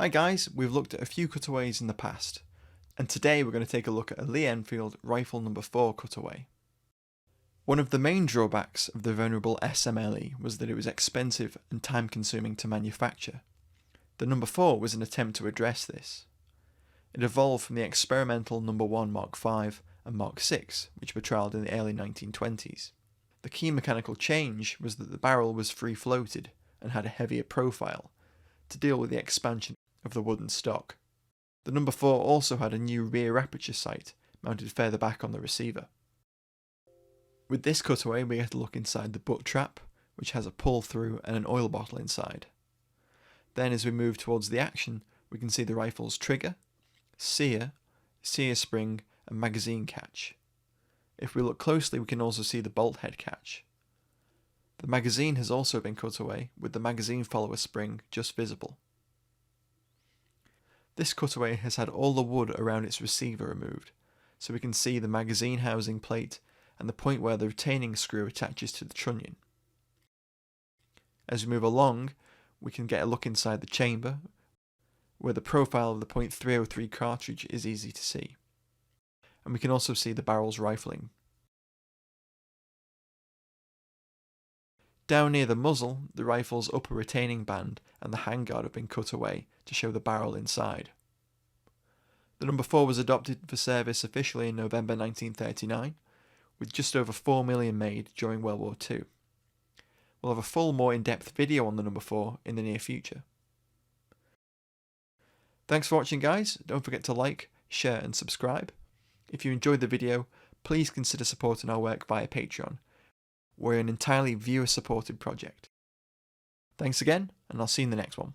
Hi guys, we've looked at a few cutaways in the past, and today we're going to take a look at a Lee-Enfield Rifle No.4 cutaway. One of the main drawbacks of the venerable SMLE was that it was expensive and time consuming to manufacture. The No.4 was an attempt to address this. It evolved from the experimental No.1 Mark V and Mark VI, which were trialled in the early 1920s. The key mechanical change was that the barrel was free-floated and had a heavier profile to deal with the expansion of the wooden stock. The No.4 also had a new rear aperture sight mounted further back on the receiver. With this cutaway we get a look inside the butt trap, which has a pull through and an oil bottle inside. Then as we move towards the action, we can see the rifle's trigger, sear spring and magazine catch. If we look closely we can also see the bolt head catch. The magazine has also been cut away, with the magazine follower spring just visible. This cutaway has had all the wood around its receiver removed, so we can see the magazine housing plate and the point where the retaining screw attaches to the trunnion. As we move along, we can get a look inside the chamber, where the profile of the .303 cartridge is easy to see. And we can also see the barrel's rifling. Down near the muzzle, the rifle's upper retaining band and the handguard have been cut away to show the barrel inside. The No.4 was adopted for service officially in November 1939, with just over 4 million made during World War II. We'll have a full, more in-depth video on the No.4 in the near future. Thanks for watching guys, don't forget to like, share and subscribe. If you enjoyed the video, please consider supporting our work via Patreon. We're an entirely viewer-supported project. Thanks again, and I'll see you in the next one.